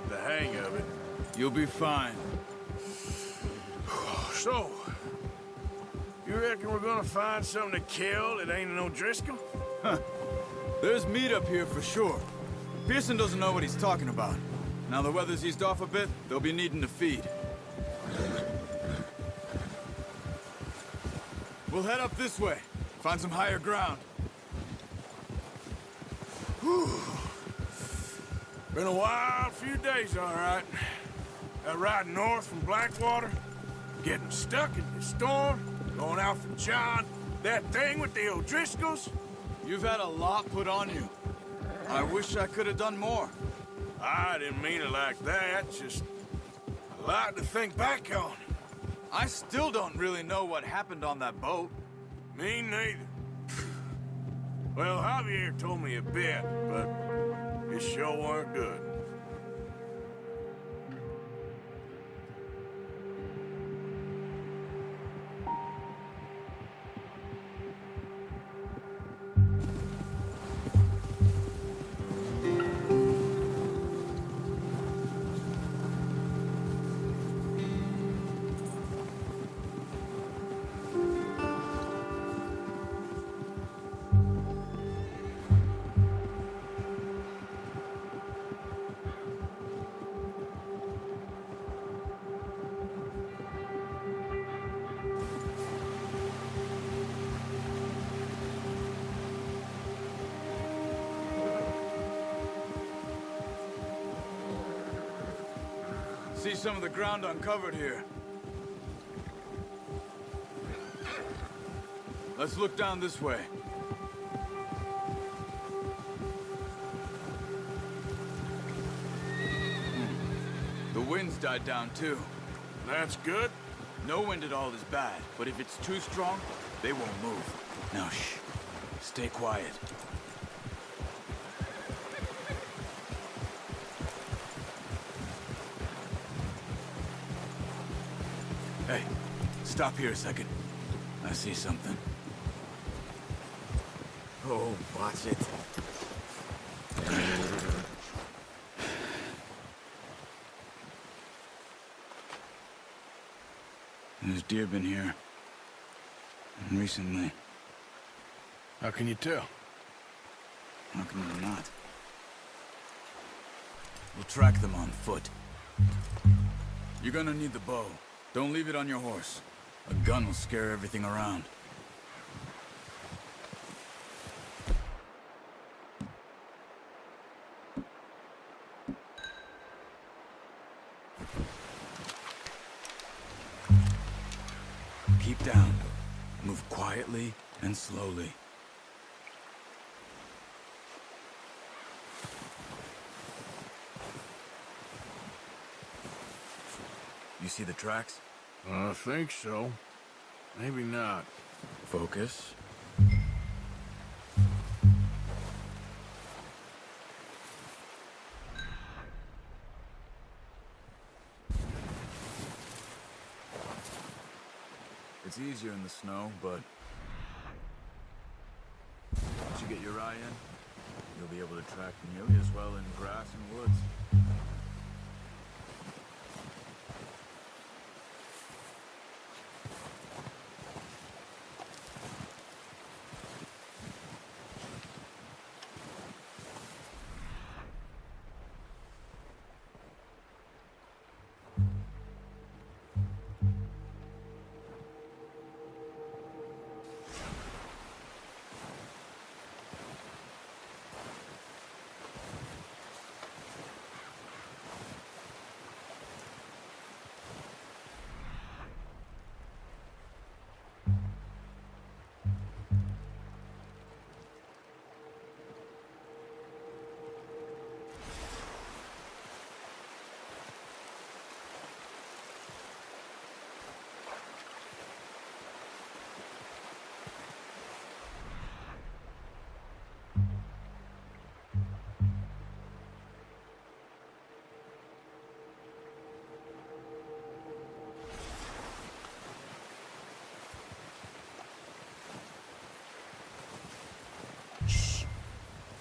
got the hang of it. You'll be fine. So, you reckon we're gonna find something to kill that ain't an O'Driscoll? There's meat up here for sure. Pearson doesn't know what he's talking about. Now the weather's eased off a bit, they'll be needing to feed. We'll head up this way. Find some higher ground. Whew. Been a wild few days, all right. That ride north from Blackwater, getting stuck in the storm, going out from John, that thing with the O'Driscolls. You've had a lot put on you. I wish I could have done more. I didn't mean it like that, just a lot to think back on. I still don't really know what happened on that boat. Me neither. Well, Javier told me a bit, but it sure weren't good. See some of the ground uncovered here. Let's look down this way. The wind's died down too. That's good. No wind at all is bad, but if it's too strong, they won't move. Now shh. Stay quiet. Hey, stop here a second. I see something. Oh, watch it. There's deer been here. And recently. How can you tell? How can you not? We'll track them on foot. You're gonna need the bow. Don't leave it on your horse. A gun will scare everything around. Keep down. Move quietly and slowly. You see the tracks? I think so. Maybe not. Focus. It's easier in the snow, but once you get your eye in, you'll be able to track nearly as well in grass and woods.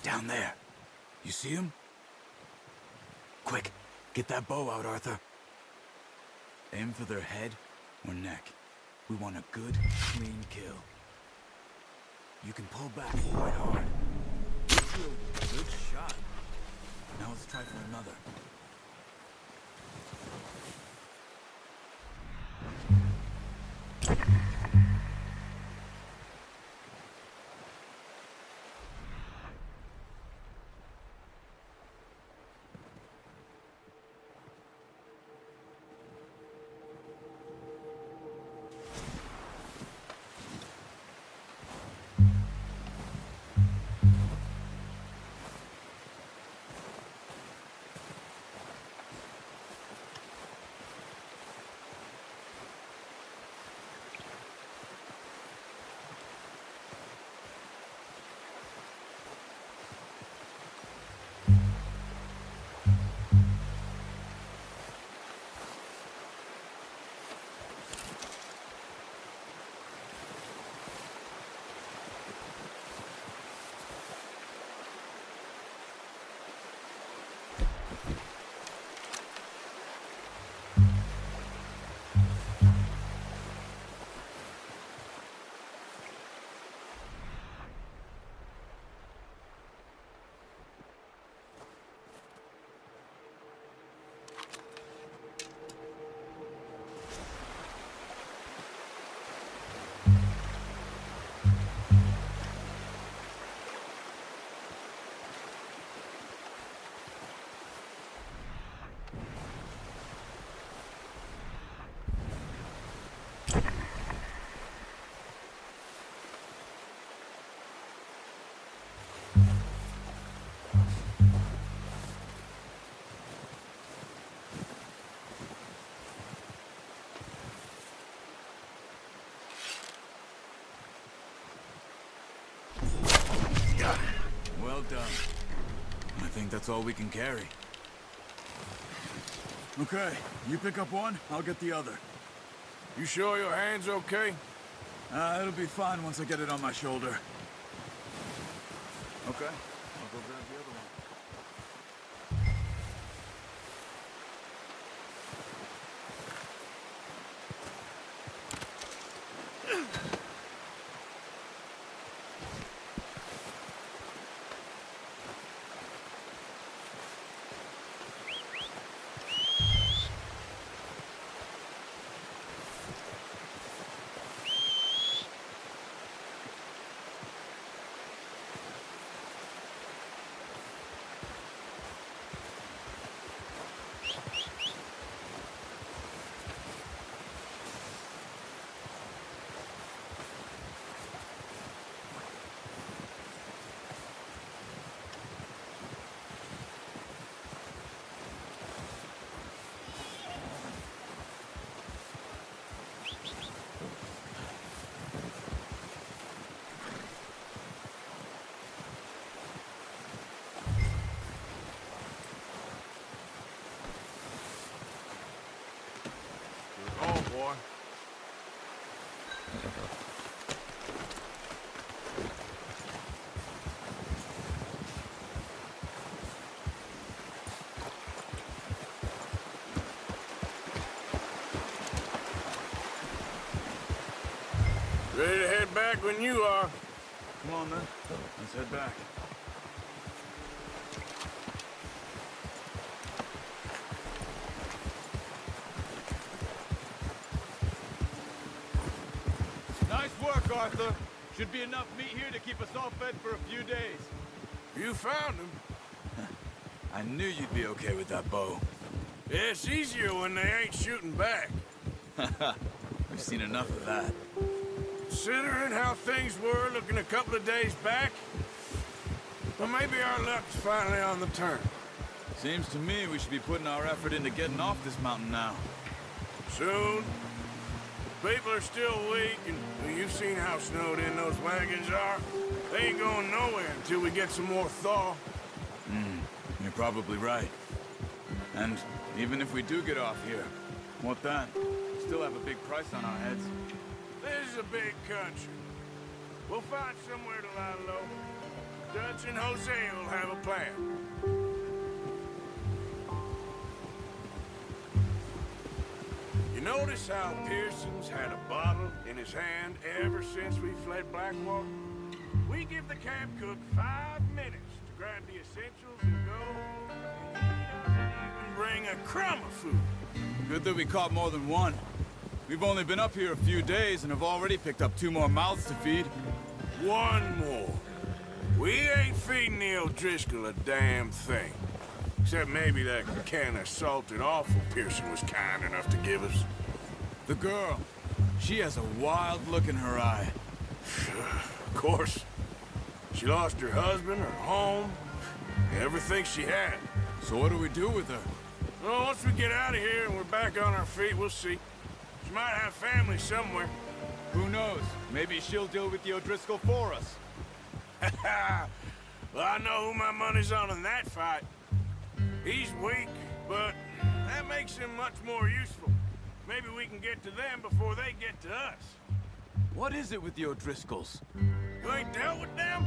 Down there. You see him? Quick, Get that bow out, Arthur. Aim for their head or neck. We want a good, clean kill. You can pull back quite hard. Good shot. Now let's try for another. Well done. I think that's all we can carry. Okay, you pick up one, I'll get the other. You sure your hand's okay? It'll be fine once I get it on my shoulder. Okay, I'll go grab the other one. Oh, boy. Ready to head back when you are. Come on, then. Let's head back. Nice work, Arthur. Should be enough meat here to keep us all fed for a few days. You found him. I knew you'd be okay with that bow. Yeah, it's easier when they ain't shooting back. We've seen enough of that. Considering how things were looking a couple of days back, well, maybe our luck's finally on the turn. Seems to me we should be putting our effort into getting off this mountain now. Soon. People are still weak, and well, you've seen how snowed in those wagons are. They ain't going nowhere until we get some more thaw. You're probably right. And even if we do get off here, what then? Still have a big price on our heads. This is a big country. We'll find somewhere to lie low. Dutch and Hosea will have a plan. notice how Pearson's had a bottle in his hand ever since we fled Blackwater? We give the camp cook 5 minutes to grab the essentials and go, and he doesn't even bring a crumb of food. Good that we caught more than one. We've only been up here a few days and have already picked up 2 more mouths to feed. One more. We ain't feeding the O'Driscoll a damn thing. Except maybe that can of salted offal Pearson was kind enough to give us. The girl, she has a wild look in her eye. Of course. She lost her husband, her home, everything she had. So what do we do with her? Well, once we get out of here and we're back on our feet, we'll see. She might have family somewhere. Who knows? Maybe she'll deal with the O'Driscoll for us. Well, I know who my money's on in that fight. He's weak, but that makes him much more useful. Maybe we can get to them before they get to us. What is it with the O'Driscolls? You ain't dealt with them?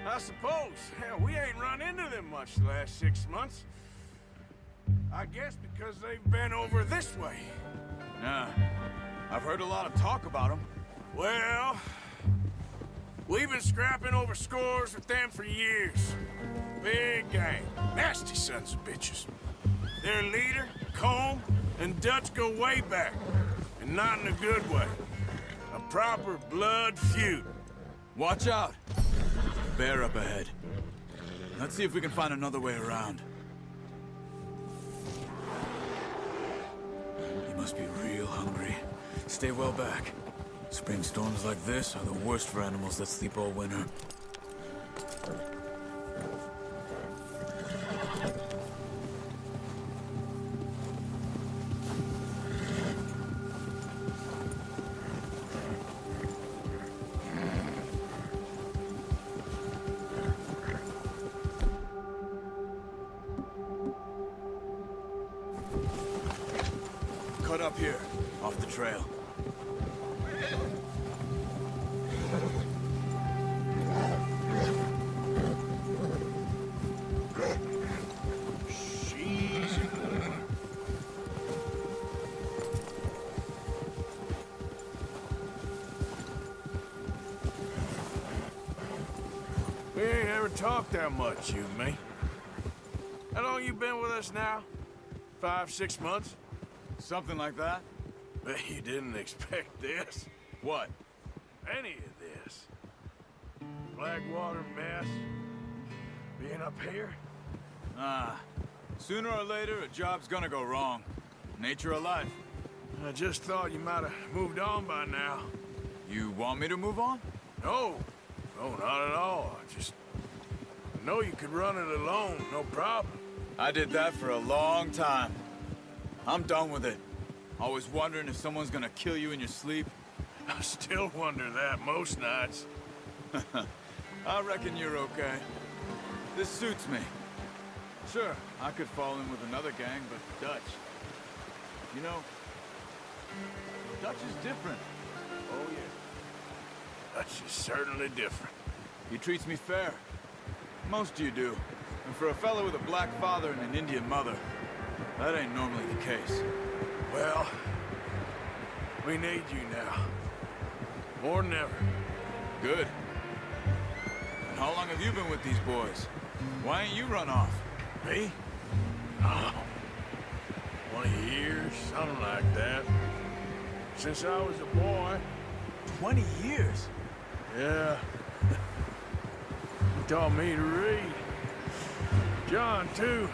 I suppose. Hell, we ain't run into them much the last 6 months. I guess because they've been over this way. Yeah, I've heard a lot of talk about them. Well, we've been scrapping over scores with them for years. Big gang. Nasty sons of bitches. Their leader, Colm, and Dutch go way back. And not in a good way. A proper blood feud. Watch out! Bear up ahead. Let's see if we can find another way around. You must be real hungry. Stay well back. Spring storms like this are the worst for animals that sleep all winter. Cut up here, off the trail. We ain't ever talked that much, you and me. How long you been with us now? 5, 6 months? Something like that? Bet you didn't expect this. What? Any of this. Blackwater mess. Being up here. Sooner or later, a job's gonna go wrong. Nature of life. I just thought you might have moved on by now. You want me to move on? No. No, not at all. I know you could run it alone, no problem. I did that for a long time. I'm done with it. Always wondering if someone's gonna kill you in your sleep. I still wonder that most nights. I reckon you're okay. This suits me. Sure, I could fall in with another gang, but Dutch... You know, Dutch is different. Oh, yeah. Dutch is certainly different. He treats me fair. Most of you do. And for a fellow with a black father and an Indian mother, that ain't normally the case. Well, we need you now. More than ever. Good. And how long have you been with these boys? Why ain't you run off? Me? Oh, 20 years, something like that. Since I was a boy. 20 years? Yeah. He taught me to read. John, too.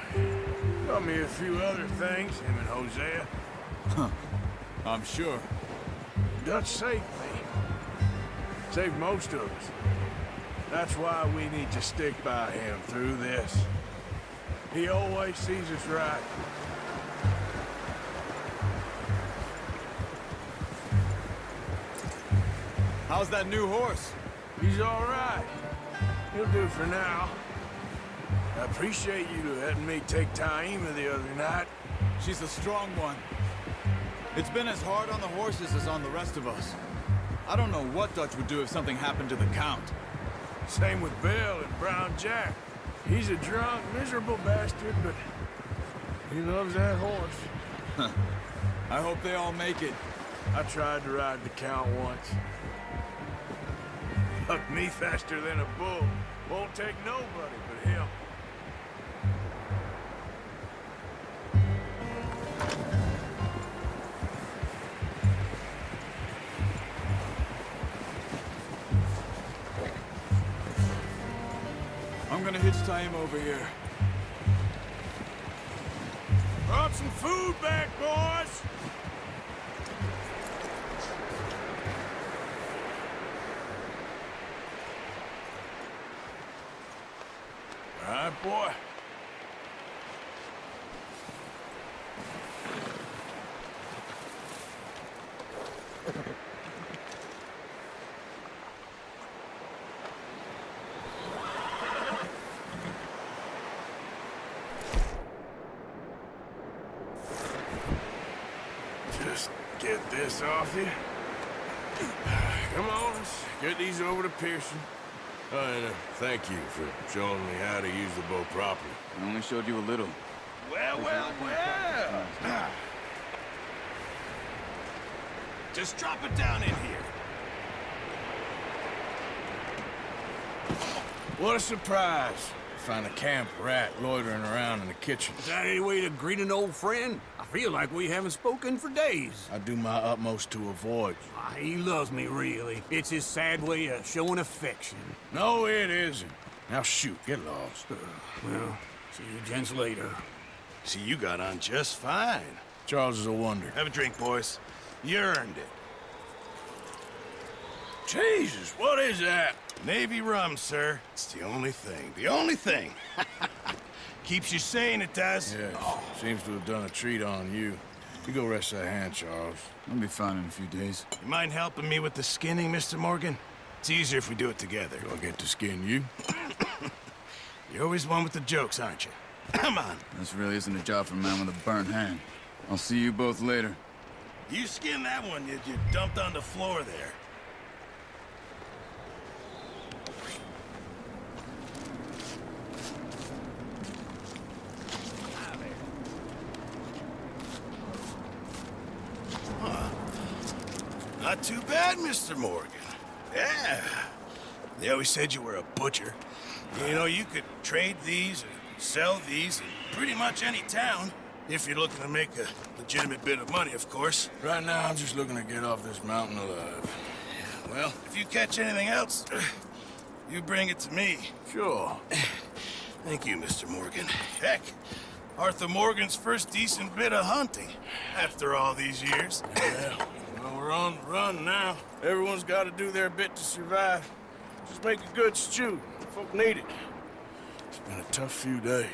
Taught me a few other things, him and Hosea. Huh. I'm sure. Dutch saved me. Saved most of us. That's why we need to stick by him through this. He always sees us right. How's that new horse? He's all right. He'll do for now. I appreciate you letting me take Taima the other night. She's a strong one. It's been as hard on the horses as on the rest of us. I don't know what Dutch would do if something happened to the Count. Same with Bill and Brown Jack. He's a drunk, miserable bastard, but he loves that horse. I hope they all make it. I tried to ride the Count once. Bucked me faster than a bull. Won't take nobody but him. I'm gonna hitch tie him over here. Brought some food back, boys! All right, boy. Just get this off you. Come on, let's get these over to Pearson. Oh, and thank you for showing me how to use the bow properly. I only showed you a little. Well. Just drop it down in here. What a surprise. Find a camp rat loitering around in the kitchen. Is that any way to greet an old friend? I feel like we haven't spoken for days. I do my utmost to avoid you. He loves me, really. It's his sad way of showing affection. No, it isn't. Now shoot, get lost. Well, see you gents later. See, you got on just fine. Charles is a wonder. Have a drink, boys. You earned it. Jesus, what is that? Navy rum, sir. It's the only thing. The only thing. Keeps you sane, it does. Yes, seems to have done a treat on you. You go rest that hand, Charles. I'll be fine in a few days. You mind helping me with the skinning, Mr. Morgan? It's easier if we do it together. Do I get to skin you? You're always one with the jokes, aren't you? Come on. This really isn't a job for a man with a burnt hand. I'll see you both later. You skinned that one you dumped on the floor there. Not too bad, Mr. Morgan. Yeah. They always said you were a butcher. You know, you could trade these or sell these in pretty much any town. If you're looking to make a legitimate bit of money, of course. Right now, I'm just looking to get off this mountain alive. Well, if you catch anything else, you bring it to me. Sure. Thank you, Mr. Morgan. Heck, Arthur Morgan's first decent bit of hunting after all these years. Yeah. Well, we're on the run now. Everyone's got to do their bit to survive. Just make a good stew. Folk need it. It's been a tough few days.